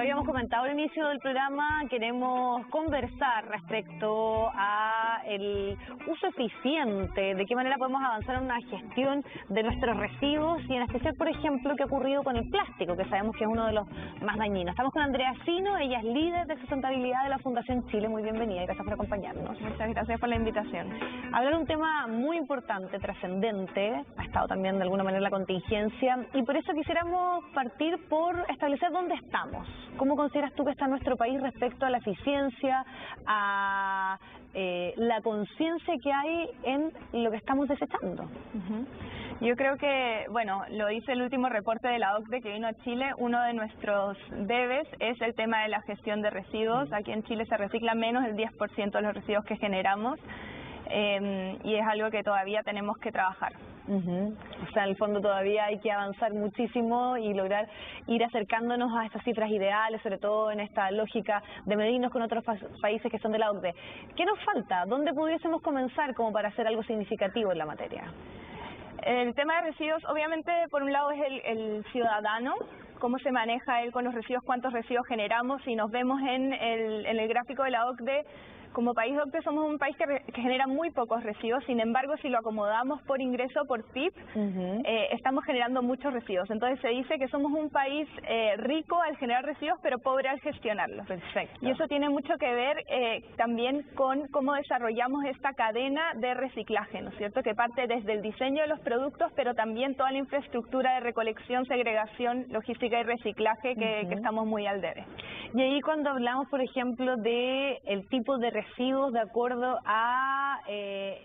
habíamos comentado al inicio del programa, queremos conversar respecto a el uso eficiente, de qué manera podemos avanzar en una gestión de nuestros residuos y en especial, por ejemplo, qué ha ocurrido con el plástico, que sabemos que es uno de los más dañinos. Estamos con Andrea Sino, ella es líder de sustentabilidad de la Fundación Chile. Muy bienvenida y gracias por acompañarnos. Muchas gracias por la invitación. Hablar de un tema muy importante, trascendente, ha estado también de alguna manera la contingencia y por eso quisiéramos partir por establecer dónde estamos. ¿Cómo consideras tú que está nuestro país respecto a la eficiencia, a la conciencia que hay en lo que estamos desechando? Yo creo que, bueno, lo dice el último reporte de la OCDE que vino a Chile, uno de nuestros debes es el tema de la gestión de residuos. Aquí en Chile se recicla menos del 10% de los residuos que generamos y es algo que todavía tenemos que trabajar. O sea, en el fondo todavía hay que avanzar muchísimo y lograr ir acercándonos a estas cifras ideales, sobre todo en esta lógica de medirnos con otros países que son de la OCDE. ¿Qué nos falta? ¿Dónde pudiésemos comenzar como para hacer algo significativo en la materia? El tema de residuos, obviamente, por un lado es el ciudadano, cómo se maneja él con los residuos, cuántos residuos generamos. Si nos vemos en el gráfico de la OCDE, como país OCDE somos un país que genera muy pocos residuos, sin embargo, si lo acomodamos por ingreso, por PIB, estamos generando muchos residuos. Entonces se dice que somos un país rico al generar residuos, pero pobre al gestionarlos. Perfecto. Y eso tiene mucho que ver también con cómo desarrollamos esta cadena de reciclaje, ¿no es cierto? Que parte desde el diseño de los productos, pero también toda la infraestructura de recolección, segregación, logística y reciclaje que estamos muy al debe. Y ahí cuando hablamos, por ejemplo, de el tipo de residuos de acuerdo a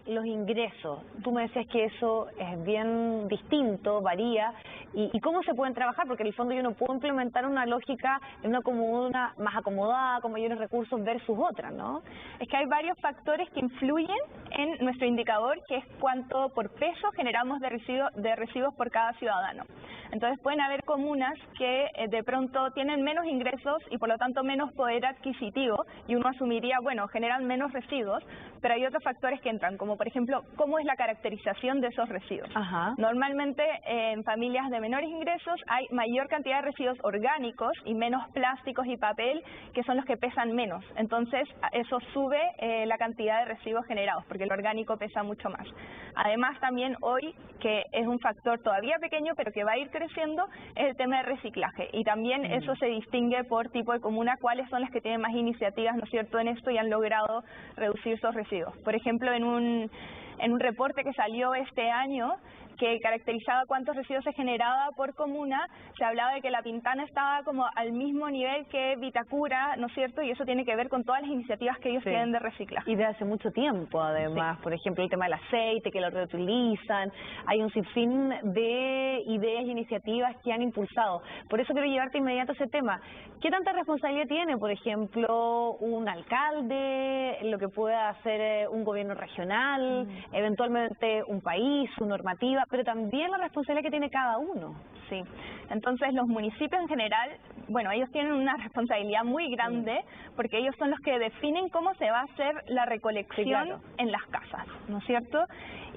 los ingresos, tú me decías que eso es bien distinto, varía, y cómo se pueden trabajar, porque en el fondo yo no puedo implementar una lógica en una comuna más acomodada, con mayores recursos versus otra, ¿no? Es que hay varios factores que influyen en nuestro indicador, que es cuánto por peso generamos de residuos por cada ciudadano. Entonces pueden haber comunas que de pronto tienen menos ingresos y por lo tanto menos poder adquisitivo, y uno asumiría, bueno, generan menos residuos, pero hay otros factores que entran, como por ejemplo, cómo es la caracterización de esos residuos. Normalmente en familias de menores ingresos hay mayor cantidad de residuos orgánicos y menos plásticos y papel, que son los que pesan menos. Entonces eso sube la cantidad de residuos generados, porque el orgánico pesa mucho más. Además también hoy, que es un factor todavía pequeño, pero que va a ir creciendo, es el tema de reciclaje. Y también eso se distingue por tipo de comuna, cuáles son las que tienen más iniciativas, ¿no es cierto?, en esto y han logrado reducir esos residuos. Por ejemplo, en un reporte que salió este año, que caracterizaba cuántos residuos se generaba por comuna, se hablaba de que La Pintana estaba como al mismo nivel que Vitacura, ¿no es cierto? Y eso tiene que ver con todas las iniciativas que ellos tienen de reciclaje. Y de hace mucho tiempo, además, por ejemplo, el tema del aceite, que lo reutilizan, hay un sinfín de ideas e iniciativas que han impulsado. Por eso quiero llevarte inmediato a ese tema. ¿Qué tanta responsabilidad tiene, por ejemplo, un alcalde, lo que pueda hacer un gobierno regional, eventualmente un país, su normativa, pero también la responsabilidad que tiene cada uno? Sí, entonces los municipios en general, bueno, ellos tienen una responsabilidad muy grande porque ellos son los que definen cómo se va a hacer la recolección en las casas, ¿no es cierto?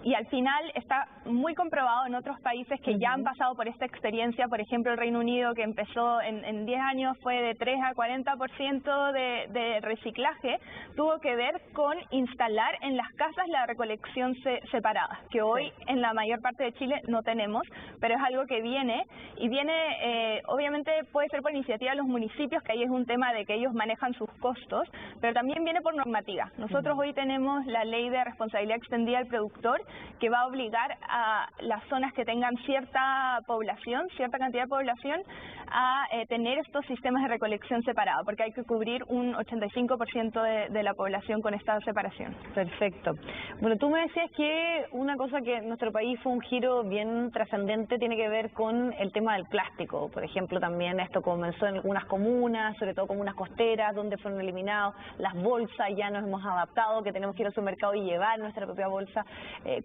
Y al final está muy comprobado en otros países que ya han pasado por esta experiencia. Por ejemplo, el Reino Unido, que empezó en 10 años, fue de 3 a 40% de reciclaje, tuvo que ver con instalar en las casas la recolección separada, que hoy en la mayor parte de Chile no tenemos, pero es algo que viene, y viene, obviamente puede ser por iniciativa de los municipios, que ahí es un tema de que ellos manejan sus costos, pero también viene por normativa. Nosotros hoy tenemos la ley de responsabilidad extendida del productor, que va a obligar a las zonas que tengan cierta población, cierta cantidad de población, a tener estos sistemas de recolección separados, porque hay que cubrir un 85% de la población con esta separación. Perfecto. Bueno, tú me decías que una cosa que en nuestro país fue un giro bien trascendente tiene que ver con el tema del plástico. Por ejemplo, también esto comenzó en algunas comunas, sobre todo comunas costeras, donde fueron eliminados las bolsas, ya nos hemos adaptado, que tenemos que ir al supermercado y llevar nuestra propia bolsa.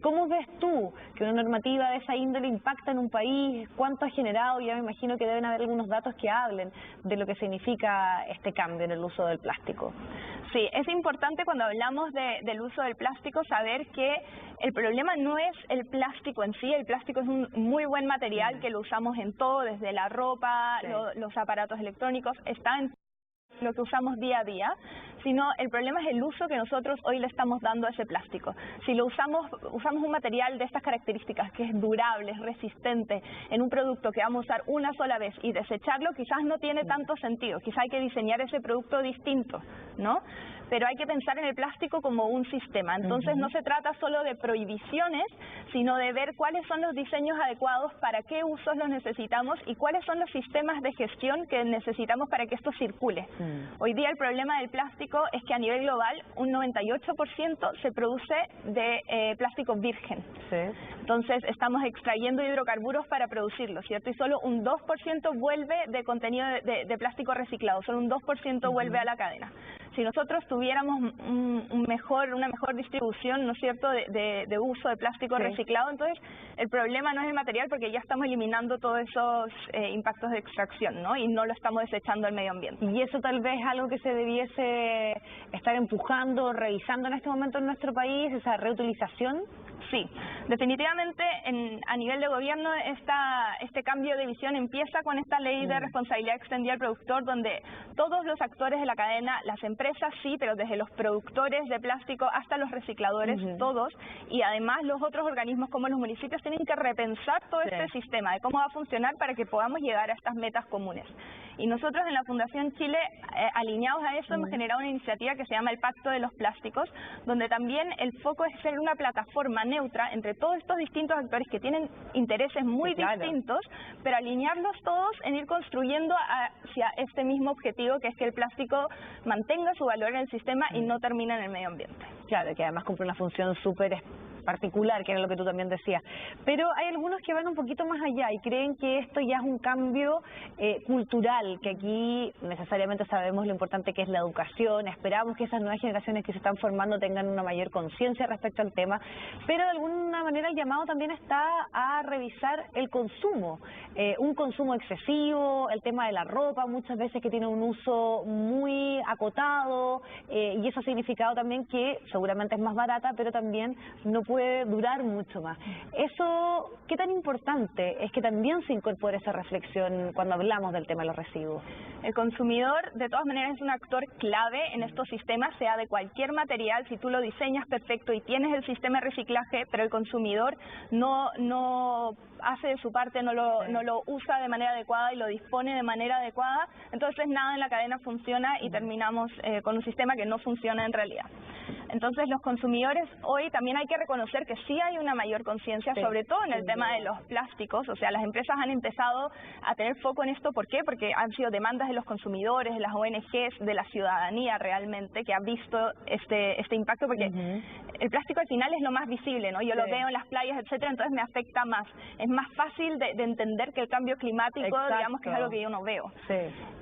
¿Cómo ves tú que una normativa de esa índole impacta en un país? ¿Cuánto ha generado? Ya me imagino que deben haber algunos datos que hablen de lo que significa este cambio en el uso del plástico. Sí, es importante cuando hablamos del uso del plástico saber que el problema no es el plástico en sí. El plástico es un muy buen material que lo usamos en todo, desde la ropa, los aparatos electrónicos, está en lo que usamos día a día, sino el problema es el uso que nosotros hoy le estamos dando a ese plástico. Si lo usamos un material de estas características, que es durable, es resistente, en un producto que vamos a usar una sola vez y desecharlo, quizás no tiene tanto sentido, quizás hay que diseñar ese producto distinto, ¿no? Pero hay que pensar en el plástico como un sistema. Entonces no se trata solo de prohibiciones, sino de ver cuáles son los diseños adecuados, para qué usos los necesitamos y cuáles son los sistemas de gestión que necesitamos para que esto circule. Hoy día el problema del plástico es que a nivel global un 98% se produce de plástico virgen. Entonces estamos extrayendo hidrocarburos para producirlo, ¿cierto? Y solo un 2% vuelve de contenido de plástico reciclado, solo un 2% vuelve a la cadena. Si nosotros tuviéramos una mejor distribución, ¿no es cierto?, de uso de plástico reciclado, entonces el problema no es el material, porque ya estamos eliminando todos esos impactos de extracción, ¿no? Y no lo estamos desechando al medio ambiente. Y eso tal vez es algo que se debiese estar empujando, revisando en este momento en nuestro país, esa reutilización. Sí, definitivamente a nivel de gobierno este cambio de visión empieza con esta ley de responsabilidad extendida al productor, donde todos los actores de la cadena, las empresas sí, pero desde los productores de plástico hasta los recicladores, todos, y además los otros organismos como los municipios tienen que repensar todo este sistema de cómo va a funcionar para que podamos llegar a estas metas comunes. Y nosotros en la Fundación Chile, alineados a eso, hemos generado una iniciativa que se llama el Pacto de los Plásticos, donde también el foco es ser una plataforma neutra entre todos estos distintos actores que tienen intereses muy distintos, pero alinearlos todos en ir construyendo hacia este mismo objetivo, que es que el plástico mantenga su valor en el sistema y no termine en el medio ambiente. Claro, que además cumple una función súper particular, que era lo que tú también decías. Pero hay algunos que van un poquito más allá y creen que esto ya es un cambio cultural, que aquí necesariamente sabemos lo importante que es la educación, esperamos que esas nuevas generaciones que se están formando tengan una mayor conciencia respecto al tema, pero de alguna manera el llamado también está a revisar el consumo, un consumo excesivo, el tema de la ropa, muchas veces que tiene un uso muy acotado, y eso ha significado también que seguramente es más barata, pero también no puede durar mucho más. Eso, ¿qué tan importante es que también se incorpore esa reflexión cuando hablamos del tema de los residuos? El consumidor, de todas maneras, es un actor clave en estos sistemas, sea de cualquier material. Si tú lo diseñas perfecto y tienes el sistema de reciclaje, pero el consumidor no hace de su parte, no lo usa de manera adecuada y lo dispone de manera adecuada, entonces nada en la cadena funciona y terminamos con un sistema que no funciona en realidad. Entonces los consumidores hoy también hay que reconocer que sí hay una mayor conciencia, sobre todo en el tema de los plásticos. O sea, las empresas han empezado a tener foco en esto. ¿Por qué? Porque han sido demandas de los consumidores, de las ONGs, de la ciudadanía realmente, que ha visto este impacto, porque el plástico al final es lo más visible, ¿no? Yo lo veo en las playas, etcétera, entonces me afecta más. Es más fácil de entender que el cambio climático, digamos, que es algo que yo no veo.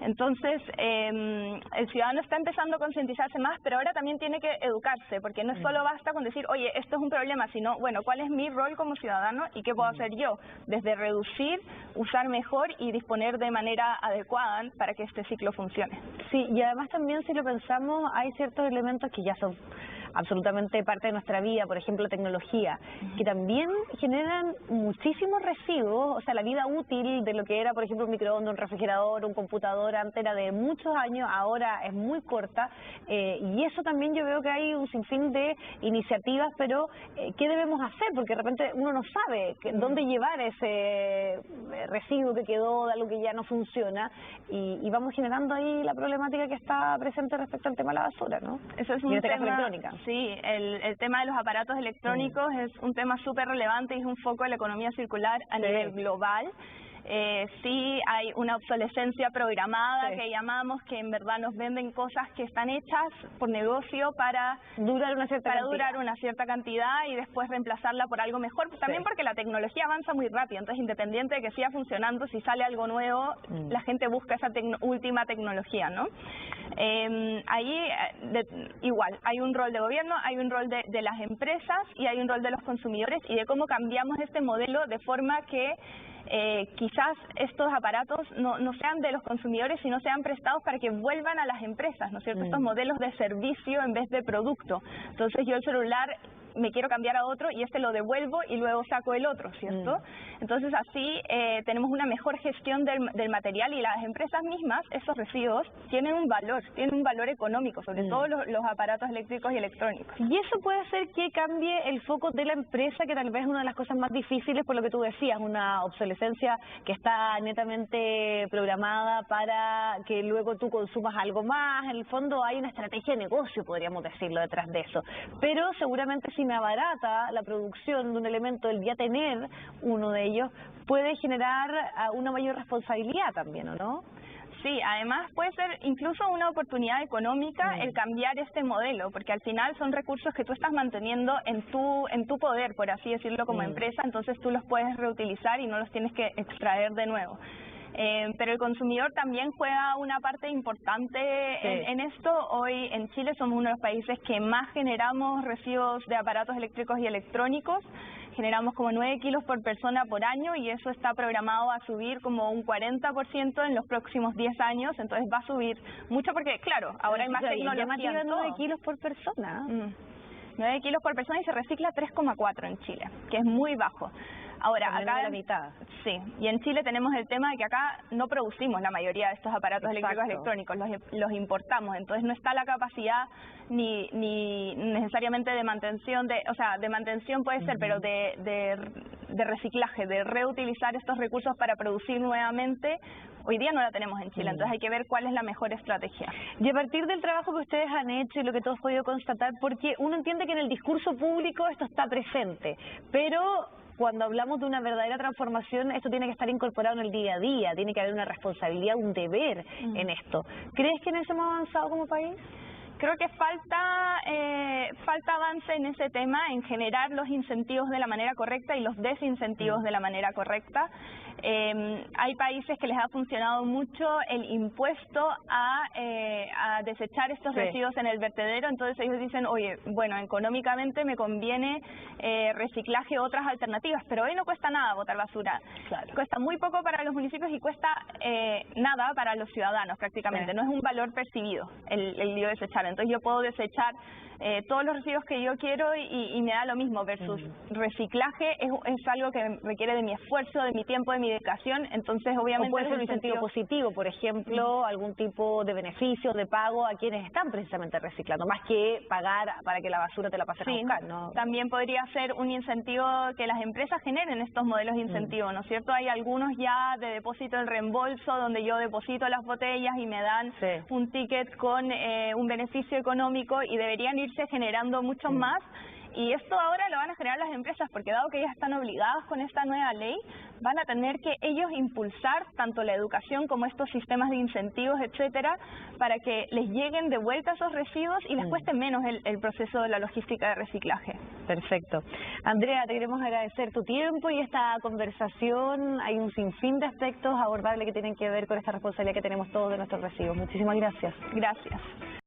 Entonces, el ciudadano está empezando a concientizarse más, pero ahora también tiene que educarse, porque no solo basta con decir, oye, esto es un problema, sino, bueno, ¿cuál es mi rol como ciudadano y qué puedo hacer yo? Desde reducir, usar mejor y disponer de manera adecuada para que este ciclo funcione. Sí, y además también, si lo pensamos, hay ciertos elementos que ya son absolutamente parte de nuestra vida, por ejemplo tecnología, que también generan muchísimos residuos. O sea, la vida útil de lo que era, por ejemplo, un microondas, un refrigerador, un computador, antes era de muchos años, ahora es muy corta, y eso también yo veo que hay un sinfín de iniciativas, pero ¿qué debemos hacer? Porque de repente uno no sabe dónde llevar ese residuo que quedó de algo que ya no funciona, y vamos generando ahí la problemática que está presente respecto al tema de la basura, ¿no? Eso es un tema electrónica. Sí, el tema de los aparatos electrónicos es un tema súper relevante y es un foco de la economía circular a nivel global. sí hay una obsolescencia programada que llamamos, que en verdad nos venden cosas que están hechas por negocio para durar una cierta cantidad y después reemplazarla por algo mejor, también porque la tecnología avanza muy rápido, entonces independiente de que siga funcionando, si sale algo nuevo, la gente busca esa última tecnología, ¿no? Ahí igual, hay un rol de gobierno, hay un rol de las empresas y hay un rol de los consumidores y de cómo cambiamos este modelo de forma que quizás estos aparatos no sean de los consumidores, sino sean prestados para que vuelvan a las empresas, ¿no es cierto? Estos modelos de servicio en vez de producto. Entonces yo el celular me quiero cambiar a otro y lo devuelvo y luego saco el otro, ¿cierto? Entonces así tenemos una mejor gestión del material y las empresas mismas, esos residuos, tienen un valor económico, sobre todo los aparatos eléctricos y electrónicos. Y eso puede hacer que cambie el foco de la empresa, que tal vez es una de las cosas más difíciles, por lo que tú decías, una obsolescencia que está netamente programada para que luego tú consumas algo más. En el fondo hay una estrategia de negocio, podríamos decirlo, detrás de eso. Pero seguramente si me abarata la producción de un elemento, el ya tener uno de ellos, puede generar una mayor responsabilidad también, ¿o no? Sí, además puede ser incluso una oportunidad económica el cambiar este modelo, porque al final son recursos que tú estás manteniendo en tu poder, por así decirlo, como empresa, entonces tú los puedes reutilizar y no los tienes que extraer de nuevo. Pero el consumidor también juega una parte importante en esto. Hoy en Chile somos uno de los países que más generamos residuos de aparatos eléctricos y electrónicos. Generamos como 9 kilos por persona por año y eso está programado a subir como un 40% en los próximos 10 años. Entonces va a subir mucho porque, claro, ahora hay más tecnología en todo. 9 kilos por persona. 9 kilos por persona y se recicla 3,4 en Chile, que es muy bajo. Ahora, acá la mitad. Sí, y en Chile tenemos el tema de que acá no producimos la mayoría de estos aparatos eléctricos electrónicos, los importamos, entonces no está la capacidad ni necesariamente de mantención, de mantención puede ser, pero de reciclaje, de reutilizar estos recursos para producir nuevamente. Hoy día no la tenemos en Chile, entonces hay que ver cuál es la mejor estrategia. Y a partir del trabajo que ustedes han hecho y lo que todos hemos podido constatar, porque uno entiende que en el discurso público esto está presente, pero cuando hablamos de una verdadera transformación, esto tiene que estar incorporado en el día a día, tiene que haber una responsabilidad, un deber en esto. ¿Crees que en eso hemos avanzado como país? Creo que falta avance en ese tema, en generar los incentivos de la manera correcta y los desincentivos de la manera correcta. Hay países que les ha funcionado mucho el impuesto a desechar estos residuos en el vertedero, entonces ellos dicen, oye, bueno, económicamente me conviene reciclaje o otras alternativas, pero hoy no cuesta nada botar basura. Cuesta muy poco para los municipios y cuesta nada para los ciudadanos prácticamente, no es un valor percibido el yo desechar. Entonces yo puedo desechar todos los residuos que yo quiero y me da lo mismo, versus reciclaje es algo que requiere de mi esfuerzo, de mi tiempo, de mi dedicación, entonces obviamente... O puede ser un incentivo positivo, por ejemplo, algún tipo de beneficio, de pago a quienes están precisamente reciclando, más que pagar para que la basura te la pasen a buscar, ¿no? También podría ser un incentivo que las empresas generen estos modelos de incentivo, ¿no es cierto? Hay algunos ya de depósito del reembolso, donde yo deposito las botellas y me dan un ticket con un beneficio económico y deberían irse generando muchos más. Y esto ahora lo van a generar las empresas porque dado que ellas están obligadas con esta nueva ley, van a tener que ellos impulsar tanto la educación como estos sistemas de incentivos, etcétera, para que les lleguen de vuelta esos residuos y les cueste menos el proceso de la logística de reciclaje. Perfecto. Andrea, te queremos agradecer tu tiempo y esta conversación. Hay un sinfín de aspectos abordables que tienen que ver con esta responsabilidad que tenemos todos de nuestros residuos. Muchísimas gracias. Gracias.